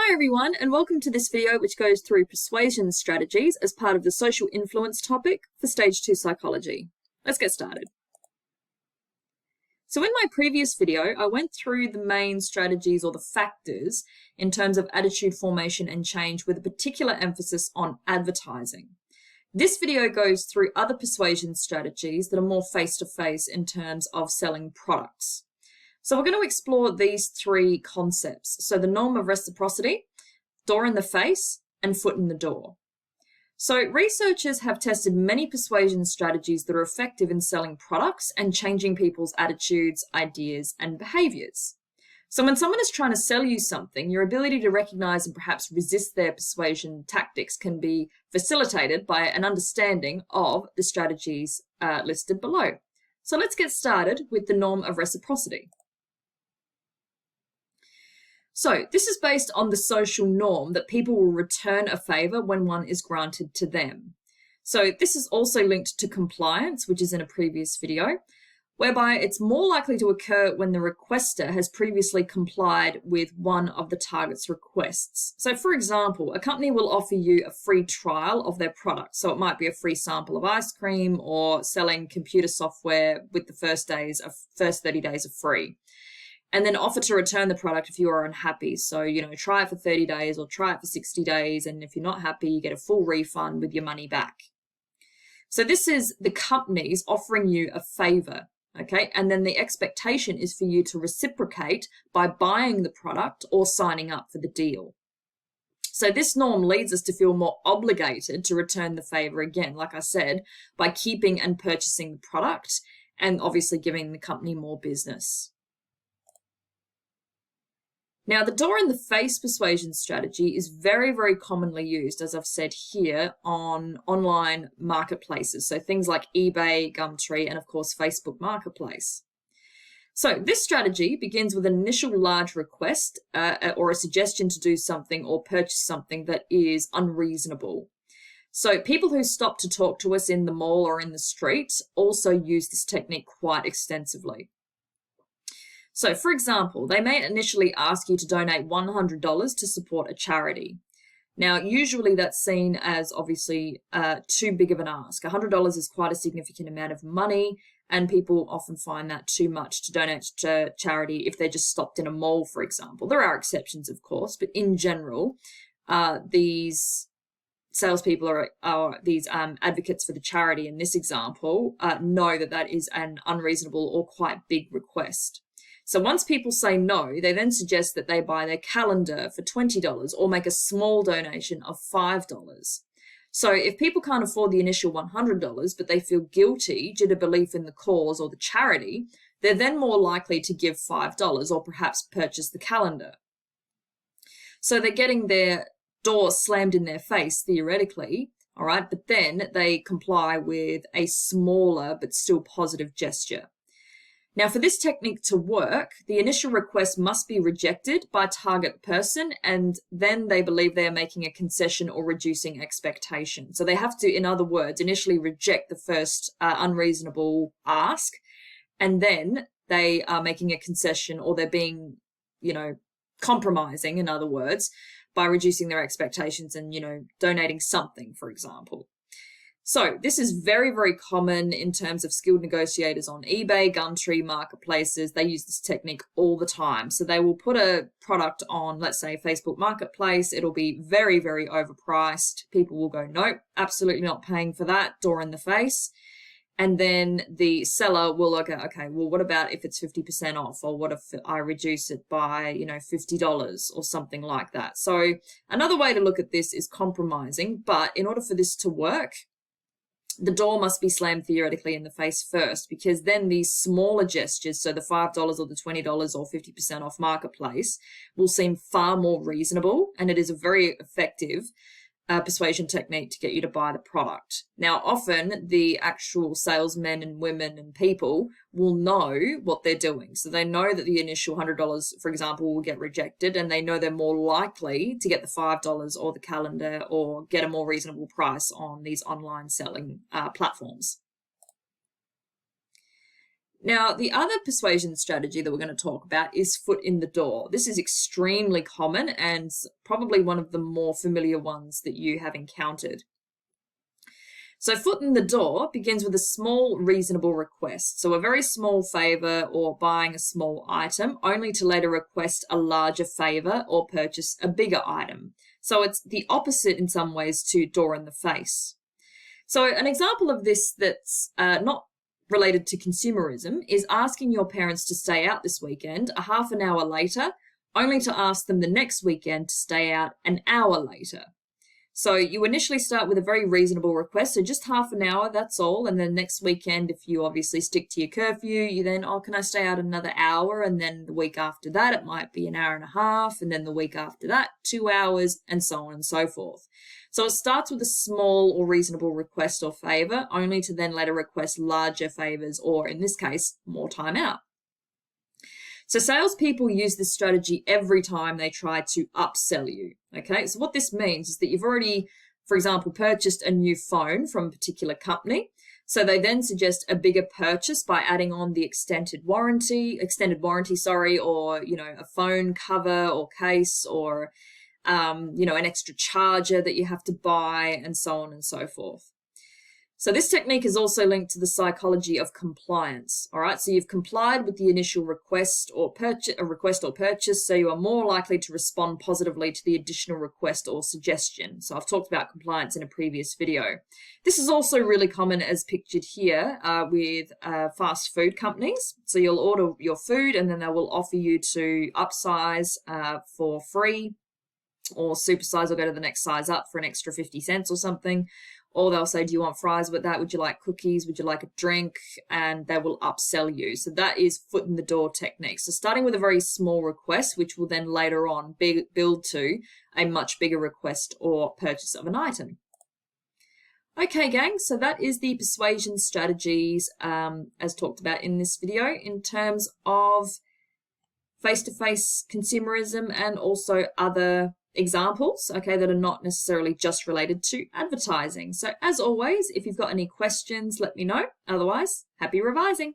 Hi everyone, and welcome to this video which goes through persuasion strategies as part of the social influence topic for Stage 2 psychology. Let's get started. So in my previous video, I went through the main strategies or the factors in terms of attitude formation and change with a particular emphasis on advertising. This video goes through other persuasion strategies that are more face-to-face in terms of selling products. So we're going to explore these three concepts. So the norm of reciprocity, door in the face, and foot in the door. So researchers have tested many persuasion strategies that are effective in selling products and changing people's attitudes, ideas, and behaviors. So when someone is trying to sell you something, your ability to recognize and perhaps resist their persuasion tactics can be facilitated by an understanding of the strategies listed below. So let's get started with the norm of reciprocity. So this is based on the social norm that people will return a favor when one is granted to them. So this is also linked to compliance, which is in a previous video, whereby it's more likely to occur when the requester has previously complied with one of the target's requests. So for example, a company will offer you a free trial of their product. So it might be a free sample of ice cream or selling computer software with the first 30 days of free. And then offer to return the product if you are unhappy. So, try it for 30 days or try it for 60 days. And if you're not happy, you get a full refund with your money back. So this is the companies offering you a favor, okay? And then the expectation is for you to reciprocate by buying the product or signing up for the deal. So this norm leads us to feel more obligated to return the favor again, like I said, by keeping and purchasing the product and obviously giving the company more business. Now, the door in the face persuasion strategy is very, very commonly used, as I've said here, on online marketplaces. So things like eBay, Gumtree, and of course, Facebook Marketplace. So this strategy begins with an initial large request or a suggestion to do something or purchase something that is unreasonable. So people who stop to talk to us in the mall or in the street also use this technique quite extensively. So for example, they may initially ask you to donate $100 to support a charity. Now, usually that's seen as obviously too big of an ask. $100 is quite a significant amount of money, and people often find that too much to donate to charity if they just stopped in a mall, for example. There are exceptions, of course, but in general, these salespeople or these advocates for the charity in this example know that that is an unreasonable or quite big request. So once people say no, they then suggest that they buy their calendar for $20 or make a small donation of $5. So if people can't afford the initial $100, but they feel guilty due to belief in the cause or the charity, they're then more likely to give $5 or perhaps purchase the calendar. So they're getting their door slammed in their face, theoretically, all right, but then they comply with a smaller but still positive gesture. Now, for this technique to work, the initial request must be rejected by a target person, and then they believe they are making a concession or reducing expectation. So they have to, in other words, initially reject the first unreasonable ask, and then they are making a concession or they're being, compromising, in other words, by reducing their expectations and, donating something, for example. So this is very, very common in terms of skilled negotiators on eBay, Gumtree, marketplaces. They use this technique all the time. So they will put a product on, let's say, Facebook Marketplace. It'll be very, very overpriced. People will go, nope, absolutely not paying for that, door in the face. And then the seller will go, okay, well, what about if it's 50% off? Or what if I reduce it by, $50 or something like that? So another way to look at this is compromising. But in order for this to work, the door must be slammed theoretically in the face first, because then these smaller gestures, so the $5 or the $20 or 50% off marketplace, will seem far more reasonable, and it is a very effective persuasion technique to get you to buy the product. Now, often the actual salesmen and women and people will know what they're doing. So they know that the initial $100, for example, will get rejected, and they know they're more likely to get the $5 or the calendar or get a more reasonable price on these online selling platforms. Now, the other persuasion strategy that we're going to talk about is foot in the door. This is extremely common and probably one of the more familiar ones that you have encountered. So foot in the door begins with a small, reasonable request. So a very small favor or buying a small item, only to later request a larger favor or purchase a bigger item. So it's the opposite in some ways to door in the face. So an example of this that's not related to consumerism is asking your parents to stay out this weekend a half an hour later, only to ask them the next weekend to stay out an hour later. So you initially start with a very reasonable request, so just half an hour, that's all. And then next weekend, if you obviously stick to your curfew, you then, oh, can I stay out another hour? And then the week after that, it might be an hour and a half. And then the week after that, 2 hours, and so on and so forth. So it starts with a small or reasonable request or favor, only to then later request larger favors, or in this case, more time out. So salespeople use this strategy every time they try to upsell you, okay? So what this means is that you've already, for example, purchased a new phone from a particular company. So they then suggest a bigger purchase by adding on the extended warranty, or, a phone cover or case, or, an extra charger that you have to buy, and so on and so forth. So this technique is also linked to the psychology of compliance. All right, so you've complied with the initial request or purchase, so you are more likely to respond positively to the additional request or suggestion. So I've talked about compliance in a previous video. This is also really common as pictured here with fast food companies. So you'll order your food and then they will offer you to upsize for free, or supersize, or go to the next size up for an extra 50 cents or something. Or they'll say, do you want fries with that? Would you like cookies? Would you like a drink? And they will upsell you. So that is foot in the door technique. So starting with a very small request, which will then later on build to a much bigger request or purchase of an item. Okay, gang, so that is the persuasion strategies as talked about in this video in terms of face-to-face consumerism and also other examples, okay, that are not necessarily just related to advertising. So as always, if you've got any questions, let me know. Otherwise, happy revising.